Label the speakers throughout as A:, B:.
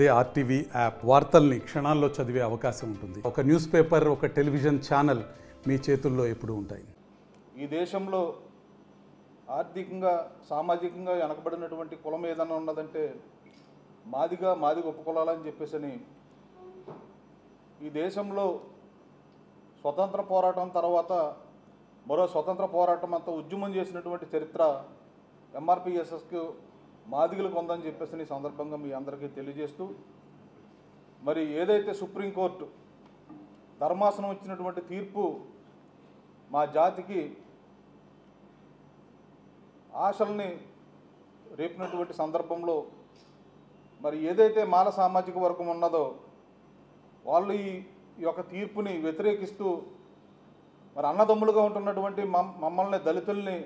A: అదే RTV app వార్తల్ని క్షణాల్లో చదివే అవకాశం ఉంటుంది. ఒక న్యూస్ పేపర్, ఒక టెలివిజన్ ఛానల్ మీ చేతుల్లో ఎప్పుడూ ఉంటాయి.
B: ఈ దేశంలో ఆర్థికంగా సామాజికంగా వెనకబడినటువంటి కులం ఏదైనా ఉన్నదంటే మాదిగ ఉపకులాలని చెప్పేసి ఈ దేశంలో స్వతంత్ర పోరాటం తర్వాత మరో స్వతంత్ర పోరాటం అంతా ఉద్యమం చేసినటువంటి చరిత్ర ఎంఆర్పిఎస్ఎస్కు మాదిగలకు ఉందని చెప్పేసి ఈ సందర్భంగా మీ అందరికీ తెలియజేస్తూ, మరి ఏదైతే సుప్రీంకోర్టు ధర్మాసనం ఇచ్చినటువంటి తీర్పు మా జాతికి ఆశల్ని రేపినటువంటి సందర్భంలో మరి ఏదైతే మాల సామాజిక వర్గం ఉన్నదో వాళ్ళు ఈ యొక్క తీర్పుని వ్యతిరేకిస్తూ మరి అన్నదమ్ములుగా ఉంటున్నటువంటి మమ్మల్ని దళితుల్ని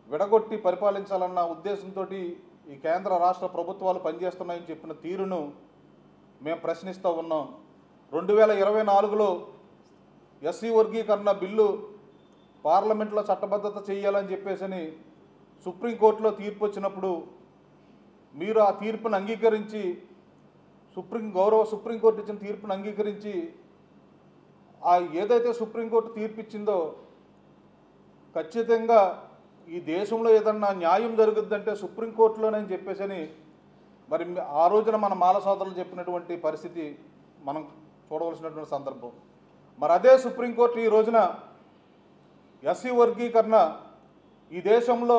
B: విడగొట్టి పరిపాలించాలన్న ఉద్దేశంతో ఈ కేంద్ర రాష్ట్ర ప్రభుత్వాలు పనిచేస్తున్నాయని చెప్పిన తీరును మేము ప్రశ్నిస్తూ ఉన్నాం. 2024లో ఎస్సీ వర్గీకరణ బిల్లు పార్లమెంట్లో చట్టబద్ధత చేయాలని చెప్పేసి సుప్రీంకోర్టులో తీర్పు వచ్చినప్పుడు మీరు ఆ తీర్పును అంగీకరించి సుప్రీంకోర్టు ఇచ్చిన తీర్పును అంగీకరించి ఆ ఏదైతే సుప్రీంకోర్టు తీర్పు ఇచ్చిందో ఖచ్చితంగా ఈ దేశంలో ఏదన్నా న్యాయం జరుగుద్దంటే సుప్రీంకోర్టులోనే చెప్పేసి మరి ఆ రోజున మన మాల సోదరులు చెప్పినటువంటి పరిస్థితి మనం చూడవలసినటువంటి సందర్భం. మరి అదే సుప్రీంకోర్టు ఈ రోజున ఎస్సీ వర్గీకరణ ఈ దేశంలో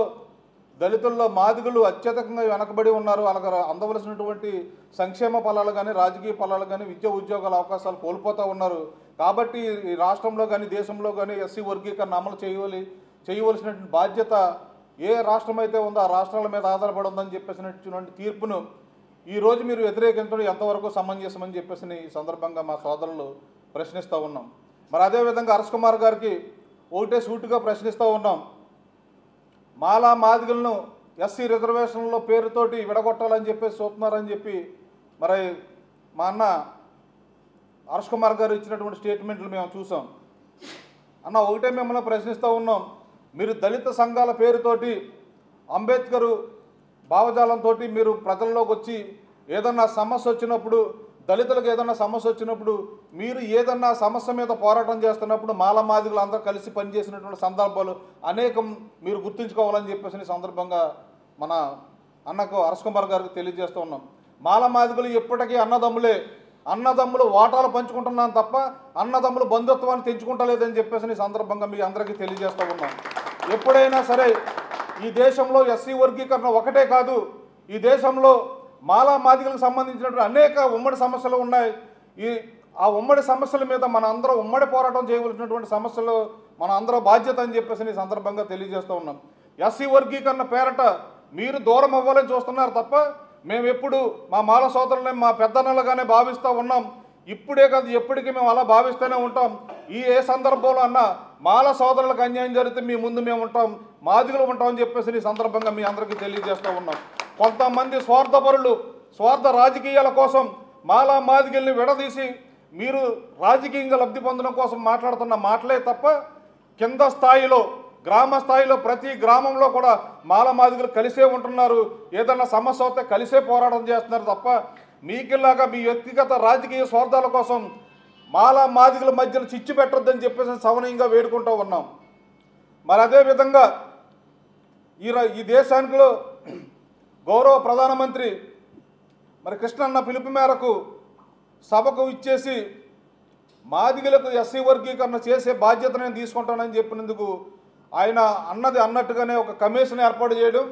B: దళితుల్లో మాదిగలు అత్యధికంగా వెనకబడి ఉన్నారు, వాళ్ళకి అందవలసినటువంటి సంక్షేమ ఫలాలు కానీ రాజకీయ ఫలాలు కానీ విద్యా ఉద్యోగాల అవకాశాలు కోల్పోతూ ఉన్నారు. కాబట్టి ఈ రాష్ట్రంలో కానీ దేశంలో కానీ ఎస్సీ వర్గీకరణ అమలు చేయవలసినటువంటి బాధ్యత ఏ రాష్ట్రం అయితే ఉందో ఆ రాష్ట్రాల మీద ఆధారపడి ఉందని చెప్పేసినటువంటి తీర్పును ఈరోజు మీరు వ్యతిరేకించడం ఎంతవరకు సమంజసమని చెప్పేసి ఈ సందర్భంగా మా సోదరులు ప్రశ్నిస్తూ ఉన్నాం. మరి అదేవిధంగా హర్ష్ కుమార్ గారికి ఒకటే సూటిగా ప్రశ్నిస్తూ ఉన్నాం. మాదిగలను ఎస్సీ రిజర్వేషన్లో పేరుతోటి విడగొట్టాలని చెప్పేసి చూస్తున్నారని చెప్పి మరి మా అన్న హర్ష్ కుమార్ గారు ఇచ్చినటువంటి స్టేట్మెంట్లు మేము చూసాం. అన్న ఒకటే మిమ్మల్ని ప్రశ్నిస్తూ ఉన్నాం, మీరు దళిత సంఘాల పేరుతోటి అంబేద్కర్ భావజాలంతో మీరు ప్రజల్లోకి వచ్చి ఏదన్నా సమస్య వచ్చినప్పుడు దళితులకు ఏదన్నా సమస్య వచ్చినప్పుడు మీరు ఏదన్నా సమస్య మీద పోరాటం చేస్తున్నప్పుడు మాదిగలు అందరూ కలిసి పనిచేసినటువంటి సందర్భాలు అనేకం మీరు గుర్తుంచుకోవాలని చెప్పేసి సందర్భంగా మన అన్నకు హర్ష్ కుమార్ గారికి తెలియజేస్తూ ఉన్నాం. మాదిగలు ఎప్పటికీ అన్నదమ్ములు వాటాలు పంచుకుంటున్నాను తప్ప అన్నదమ్ములు బంధుత్వాన్ని తెంచుకుంటలేదని చెప్పేసి సందర్భంగా మీ అందరికీ తెలియజేస్తూ ఉన్నాం. ఎప్పుడైనా సరే ఈ దేశంలో ఎస్సీ వర్గీకరణ ఒకటే కాదు, ఈ దేశంలో మాదిగలకు సంబంధించినటువంటి అనేక ఉమ్మడి సమస్యలు ఉన్నాయి. ఆ ఉమ్మడి సమస్యల మీద మన అందరం ఉమ్మడి పోరాటం చేయవలసినటువంటి సమస్యలు మన అందరూ బాధ్యత అని చెప్పేసి ఈ సందర్భంగా తెలియజేస్తూ ఉన్నాం. ఎస్సీ వర్గీకరణ పేరట మీరు దూరం అవ్వాలని చూస్తున్నారు తప్ప మేము ఎప్పుడు మా మాల సోదరులని మా పెద్దన్నలుగానే భావిస్తూ ఉన్నాం. ఇప్పుడే కాదు ఎప్పటికీ మేము అలా భావిస్తూనే ఉంటాం. ఏ సందర్భంలో అన్నా మాల సోదరులకు అన్యాయం జరిగితే మీ ముందు మేము ఉంటాం, మాదిగలు ఉంటామని చెప్పేసి ఈ సందర్భంగా మీ అందరికీ తెలియజేస్తూ ఉన్నాం. కొంతమంది స్వార్థపరులు స్వార్థ రాజకీయాల కోసం మాదిగల్ని విడదీసి మీరు రాజకీయంగా లబ్ధి పొందడం కోసం మాట్లాడుతున్న మాటలే తప్ప కింద స్థాయిలో గ్రామ స్థాయిలో ప్రతి గ్రామంలో కూడా మాదిగలు కలిసే ఉంటున్నారు. ఏదన్నా సమస్య వస్తే కలిసే పోరాటం చేస్తున్నారు తప్ప మీకిలాగా మీ వ్యక్తిగత రాజకీయ స్వార్థాల కోసం మాదిగల మధ్యన చిచ్చు పెట్టొద్దని చెప్పేసి సవనీయంగా వేడుకుంటూ ఉన్నాం. మరి అదేవిధంగా ఈ దేశానికిలో గౌరవ ప్రధానమంత్రి మరి కృష్ణన్న పిలుపు మేరకు సభకు ఇచ్చేసి మాదిగలకు ఎస్సీ వర్గీకరణ చేసే బాధ్యత నేను తీసుకుంటానని చెప్పినందుకు ఆయన అన్నట్టుగానే ఒక కమిషన్ ఏర్పాటు చేయడం,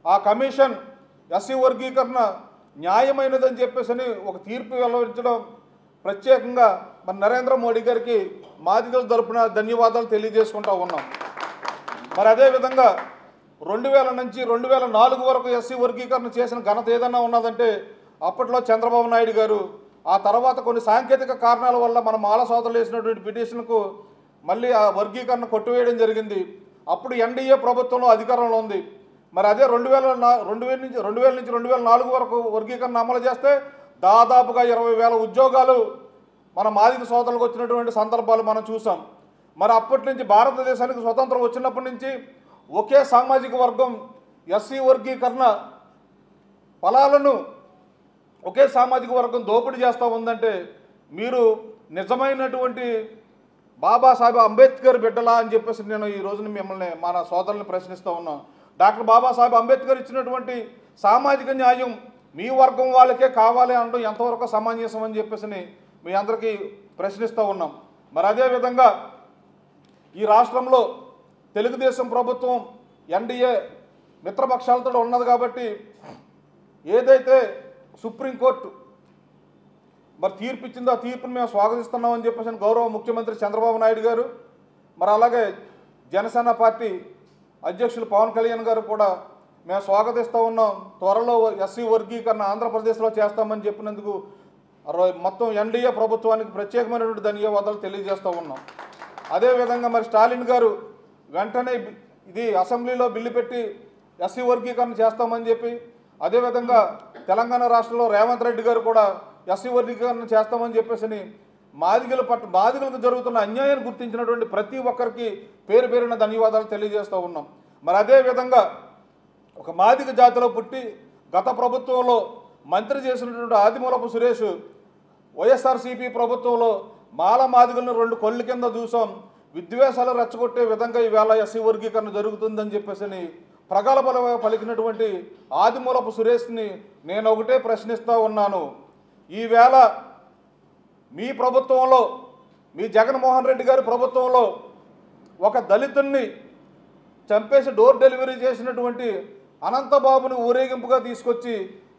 B: ఆ కమిషన్ ఎస్సీ వర్గీకరణ న్యాయమైనదని చెప్పేసి ఒక తీర్పు వెల్లడించడం ప్రత్యేకంగా మన నరేంద్ర మోడీ గారికి మాదిగల తరపున ధన్యవాదాలు తెలియజేసుకుంటూ ఉన్నాం. మరి అదేవిధంగా 2000 నుంచి 2004 వరకు ఎస్సీ వర్గీకరణ చేసిన ఘనత ఏదన్నా ఉన్నదంటే అప్పట్లో చంద్రబాబు నాయుడు గారు. ఆ తర్వాత కొన్ని సాంకేతిక కారణాల వల్ల మన మాల సోదరులు వేసినటువంటి పిటిషన్కు మళ్ళీ ఆ వర్గీకరణ కొట్టివేయడం జరిగింది. అప్పుడు ఎన్డీఏ ప్రభుత్వంలో అధికారంలో ఉంది. మరి అదే 2000 నుంచి 2004 వరకు వర్గీకరణ అమలు చేస్తే దాదాపుగా 20,000 ఉద్యోగాలు మన మాదిగ సోదరులకు వచ్చినటువంటి సందర్భాలు మనం చూసాం. మరి అప్పటి నుంచి భారతదేశానికి స్వతంత్రం వచ్చినప్పటి నుంచి ఒకే సామాజిక వర్గం ఎస్సీ వర్గీకరణ ఫలాలను ఒకే సామాజిక వర్గం దోపిడీ చేస్తూ ఉందంటే మీరు నిజమైనటువంటి బాబాసాహెబ్ అంబేద్కర్ బిడ్డలా అని చెప్పేసి నేను ఈ రోజున మిమ్మల్ని మన సోదరులను ప్రశ్నిస్తూ ఉన్నాం. డాక్టర్ బాబాసాహెబ్ అంబేద్కర్ ఇచ్చినటువంటి సామాజిక న్యాయం మీ వర్గం వాళ్ళకే కావాలి అనడం ఎంతవరకు సమంజసం అని చెప్పేసి మీ అందరికీ ప్రశ్నిస్తూ ఉన్నాం. మరి అదేవిధంగా ఈ రాష్ట్రంలో తెలుగుదేశం ప్రభుత్వం ఎన్డీఏ మిత్రపక్షాలతో ఉన్నది కాబట్టి ఏదైతే సుప్రీంకోర్టు మరి తీర్పు ఇచ్చిందో ఆ తీర్పును మేము స్వాగతిస్తున్నామని చెప్పేసి గౌరవ ముఖ్యమంత్రి చంద్రబాబు నాయుడు గారు, మరి అలాగే జనసేన పార్టీ అధ్యక్షులు పవన్ కళ్యాణ్ గారు కూడా మేము స్వాగతిస్తూ ఉన్నాం. త్వరలో ఎస్సీ వర్గీకరణ ఆంధ్రప్రదేశ్లో చేస్తామని చెప్పినందుకు మొత్తం ఎన్డీఏ ప్రభుత్వానికి ప్రత్యేకమైనటువంటి ధన్యవాదాలు తెలియజేస్తూ ఉన్నాం. అదేవిధంగా మరి స్టాలిన్ గారు వెంటనే ఇది అసెంబ్లీలో బిల్లు పెట్టి ఎస్సీ వర్గీకరణ చేస్తామని చెప్పి, అదేవిధంగా తెలంగాణ రాష్ట్రంలో రేవంత్ రెడ్డి గారు కూడా ఎస్సీ వర్గీకరణ చేస్తామని చెప్పేసి మాదిగలకు జరుగుతున్న అన్యాయాన్ని గుర్తించినటువంటి ప్రతి ఒక్కరికి పేరు పేరున ధన్యవాదాలు తెలియజేస్తూ ఉన్నాం. మరి అదేవిధంగా ఒక మాదిగ జాతిలో పుట్టి గత ప్రభుత్వంలో మంత్రి చేసినటువంటి ఆదిమూలపు సురేష్ వైఎస్ఆర్సీపీ ప్రభుత్వంలో మాల మాదిగలను 2 కొళ్ళు కింద చూసాం, విద్వేషాలు రెచ్చగొట్టే విధంగా ఈవేళ ఎస్సీ వర్గీకరణ జరుగుతుందని చెప్పేసి ప్రగల్భాలుగా పలికినటువంటి ఆదిమూలపు సురేష్ని నేను ఒకటే ప్రశ్నిస్తూ ఉన్నాను. ఈవేళ మీ ప్రభుత్వంలో, మీ జగన్మోహన్ రెడ్డి గారి ప్రభుత్వంలో ఒక దళితుణ్ణి చంపేసి డోర్ డెలివరీ చేసినటువంటి అనంతబాబుని ఊరేగింపుగా తీసుకొచ్చి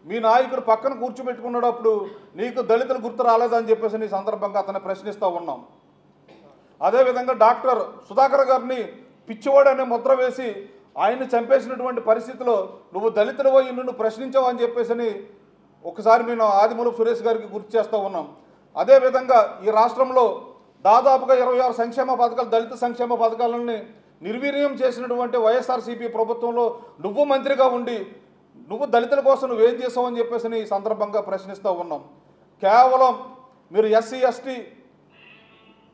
B: మీ నాయకుడు పక్కన కూర్చోబెట్టుకున్నప్పుడు నీకు దళితులు గుర్తు రాలేదని చెప్పేసి ఈ సందర్భంగా అతన్ని ప్రశ్నిస్తూ ఉన్నాం. అదేవిధంగా డాక్టర్ సుధాకర్ గారిని పిచ్చివాడనే ముద్ర వేసి ఆయన్ని చంపేసినటువంటి పరిస్థితిలో నువ్వు దళితులు పోయి నిన్ను ప్రశ్నించావు అని చెప్పేసి ఒకసారి మేము ఆదిమూలపు సురేష్ గారికి గుర్తు చేస్తూ ఉన్నాం. అదేవిధంగా ఈ రాష్ట్రంలో దాదాపుగా 26 సంక్షేమ పథకాలు, దళిత సంక్షేమ పథకాలని నిర్వీర్యం చేసినటువంటి వైఎస్ఆర్సీపీ ప్రభుత్వంలో నువ్వు మంత్రిగా ఉండి నువ్వు దళితుల కోసం నువ్వేం చేసావు అని చెప్పేసి ఈ సందర్భంగా ప్రశ్నిస్తూ ఉన్నాం. కేవలం మీరు ఎస్సీ ఎస్టీ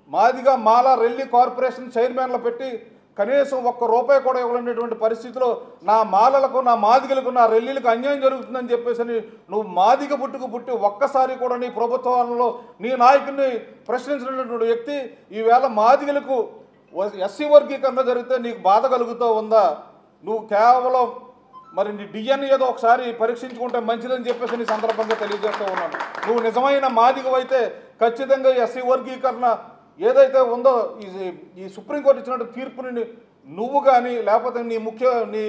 B: మాదిగా మాల రెల్లి కార్పొరేషన్ చైర్మన్లు పెట్టి కనీసం ₹1 కూడా ఇవ్వలేనటువంటి పరిస్థితిలో నా మాలలకు, నా మాదిగలకు, నా రెల్లీలకు అన్యాయం జరుగుతుందని చెప్పేసి నువ్వు మాదిగ పుట్టి ఒక్కసారి కూడా నీ ప్రభుత్వంలో నీ నాయకుడిని ప్రశ్నించినటువంటి వ్యక్తి ఈవేళ మాదిగలకు ఎస్సీ వర్గీకరణ జరిగితే నీకు బాధ కలుగుతూ ఉందా? నువ్వు కేవలం మరి నీ డిఎన్ఏ ఏదో ఒకసారి పరీక్షించుకుంటే మంచిదని చెప్పేసి నీ సందర్భంగా తెలియజేస్తూ ఉన్నాను. నువ్వు నిజమైన మాదిగవైతే ఖచ్చితంగా ఎస్సీ వర్గీకరణ ఏదైతే ఉందో ఈ సుప్రీంకోర్టు ఇచ్చినట్టు తీర్పుని నువ్వు కానీ లేకపోతే నీ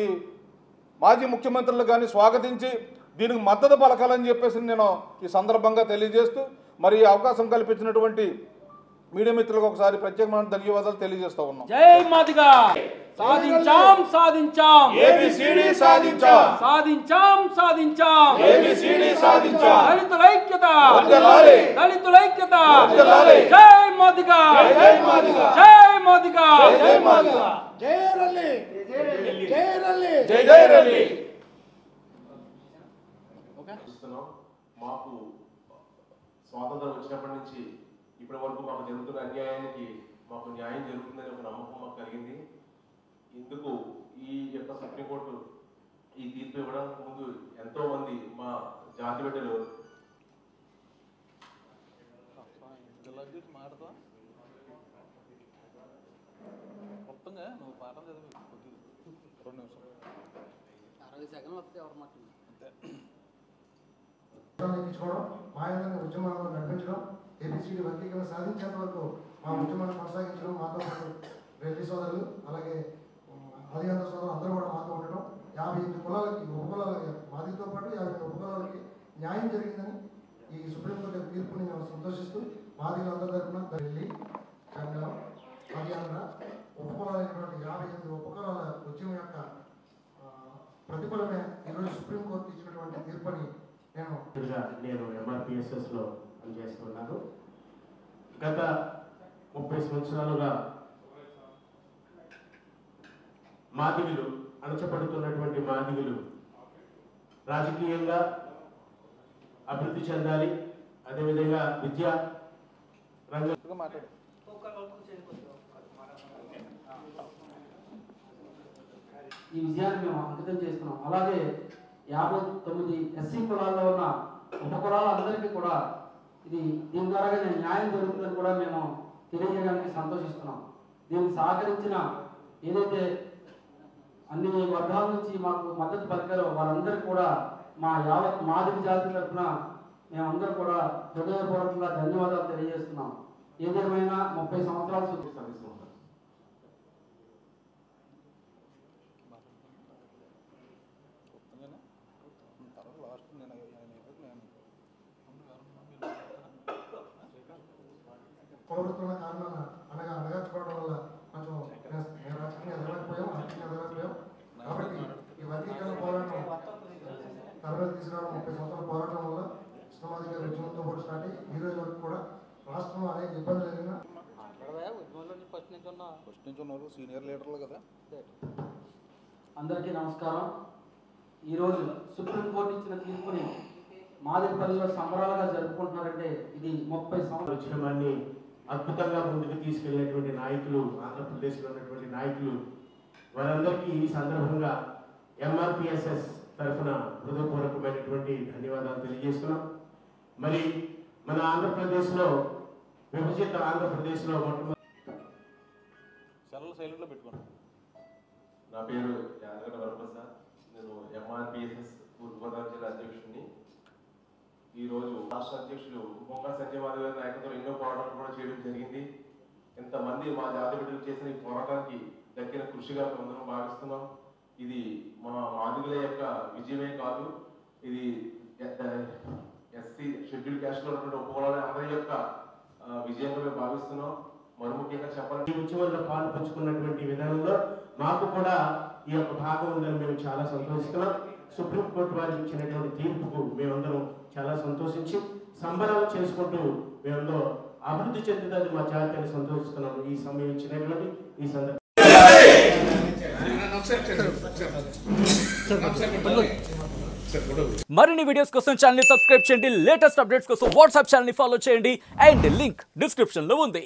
B: మాజీ ముఖ్యమంత్రులు కానీ స్వాగతించి దీనికి మద్దతు పలకాలని చెప్పేసి నేను ఈ సందర్భంగా తెలియజేస్తూ మరి ఈ అవకాశం కల్పించినటువంటి మీడియా మిత్రులకు ఒకసారి ప్రత్యేకమైన ధన్యవాదాలు తెలియజేస్తూ ఉన్నాం.
C: జై మాదిగా సాధించాం సాధించాం
B: ఏబిసిడి సాధించాం
C: సాధించాం సాధించాం
B: ఏబిసిడి సాధించాం
C: దళితుల ఐక్యత
B: వర్ధిల్లాలి
C: దళితుల ఐక్యత
B: వర్ధిల్లాలి
C: జై మాదిగా
B: జై మాదిగా
C: జై మాదిగా
B: జై మాదిగా
D: జై రల్లి జై రల్లి
B: జై జై రల్లి.
E: మాకు స్వాతంత్రం వచ్చినప్పటి నుంచి ఇప్పటి వరకు మాకు జరుగుతున్న అన్యాయానికి మాకు న్యాయం జరుగుతుందని ఒక నమ్మకం మాకు కలిగింది. ఇందుకు ఈ యొక్క సుప్రీంకోర్టు ఈ తీర్పు ఇవ్వడానికి ముందు ఎంతో మంది మా జాతి బిడ్డలు
D: మా యొక్క ఉద్యమాలను నడిపించడం, ఏబిసిడి వర్గీకరణ సాధించేంత వరకు మా ఉద్యమాన్ని కొనసాగించడం, మాతో పాటు రెడ్డి సోదరులు అలాగే ఆదివాసీ సోదరులు అందరూ కూడా మాతో ఉండడం, 58 కులాలకి ఉపకులాలకి మాదితో పాటు 58 ఉపకులాలకి న్యాయం జరిగిందని ఈ సుప్రీంకోర్టు తీర్పుని మేము సంతోషిస్తూ మాదిగలందరి తరఫున ఢిల్లీ, చంద్రం, ఆదిఆంధ్ర ఉపకులాలైనటువంటి 58 ఉపకులాల ఉద్యమం యొక్క ప్రతిఫలమే ఈరోజు సుప్రీంకోర్టు ఇచ్చినటువంటి తీర్పుని
E: నేను ఎంఆర్పిఎస్ఎస్లో పనిచేస్తున్నాను. గత 30 సంవత్సరాలుగా మాదిగలు, అణచబడుతున్నటువంటి మాదిగలు రాజకీయంగా అభివృద్ధి చెందాలి, అదేవిధంగా విద్యా రంగం
C: ఈ విజయాన్ని మేము అంకితం చేస్తున్నాం. అలాగే 59 ఎస్సీ కులాల్లో ఉన్న
F: ఉపకులాలందరికీ కూడా దీని ద్వారా న్యాయం జరుగుతుందని కూడా మేము తెలియజేయడానికి సంతోషిస్తున్నాం. దీనికి సహకరించిన ఏదైతే అన్ని వర్గాల నుంచి మాకు మద్దతు పలికారో వారందరికీ కూడా మా యావత్ మాదిగ జాతి తరఫున మేమందరూ కూడా హృదయపూర్వకంగా ధన్యవాదాలు తెలియజేస్తున్నాం. ఏదేమైనా 30 సంవత్సరాలు
E: సంధిస్తున్నాం.
D: కులవృత్తుల కారణాల అణగార్చుకోవడం వల్ల కొంచెం రాజకీయంగా ఎదగలేకపోయాం, ఆర్థికంగా ఎదగలేకపోయాం. కాబట్టి ఈ వర్గీకరణ పోరాటం తరగతి తీసుకురావడం 30 సంవత్సరాల పోరాటం వల్ల కృష్ణమాది గారి ఉద్యమంతో పాటు స్టార్ట్ అయ్యి ఈ రోజు వరకు కూడా రాష్ట్రంలో అనేక ఇబ్బందులు ఎదిగినా
B: సీనియర్ లీడర్లు కదా.
F: అందరికీ నమస్కారం. ఈరోజు సుప్రీంకోర్టు ఇచ్చిన తీర్పుని మాదిగపల్లిలో సంబరాలుగా జరుపుకుంటున్నారంటే ఇది 30 సంవత్సరాల
G: ఉద్యమాన్ని అద్భుతంగా ముందుకు తీసుకెళ్లినటువంటి నాయకులు, ఆంధ్రప్రదేశ్లో ఉన్నటువంటి నాయకులు, వారందరికీ ఈ సందర్భంగా MRPSS తరఫున హృదయపూర్వకమైనటువంటి ధన్యవాదాలు తెలియజేస్తున్నాం. మరి మన ఆంధ్రప్రదేశ్లో విభజిత ఆంధ్రప్రదేశ్లో మొట్టమొదటి
B: సైలెంట్లో పెట్టుకోండి.
E: నా పేరు యాదగడ్డ వరప్రసాద్. నేను MRPSS తూర్పుగోదావరి జిల్లా అధ్యక్షుడిని. ఈరోజు రాష్ట్ర అధ్యక్షులు బొంగ సంజయ్ మాధవ్ గారి నాయకత్వంలో ఎన్నో పోరాటాలు కూడా చేయడం జరిగింది. ఇంతమంది మా జాతి బిడ్డలు చేసిన ఈ పోరాటానికి దక్కిన కృషిగా మేమందరం భావిస్తున్నాం. ఇది మా మాదిగల యొక్క విజయమే కాదు, ఇది ఎస్సీ షెడ్యూల్ క్యాస్ట్లో ఉన్నటువంటి ఉపకులాల అందరి యొక్క విజయంగా మేము భావిస్తున్నాం. మరి ముఖ్యంగా చెప్పాలంటే
G: ఈ ఉద్యమంలో పాలు పంచుకున్నటువంటి విధానంలో మాకు కూడా ఈ యొక్క భాగం ఉందని మేము చాలా సంతోషిస్తున్నాం. సుప్రీంకోర్టు వారు ఇచ్చినటువంటి తీర్పుకు మేమందరం చాలా సంతోషించి సంబరాలు చేసుకుంటూ మేమందరం అభివృద్ధి చెందుతుంది మా జాతి అని సంతోషిస్తున్నాం. ఈ సమయం ఇచ్చినటువంటి ఈ సందర్భం
H: మరిన్ని వీడియోస్ కోసం ఛానల్ ని సబ్స్క్రైబ్ చేయండి. లేటెస్ట్ అప్డేట్స్ కోసం వాట్సాప్ ఛానల్ ని ఫాలో చేయండి. అండ్ లింక్ డిస్క్రిప్షన్ లో ఉంది.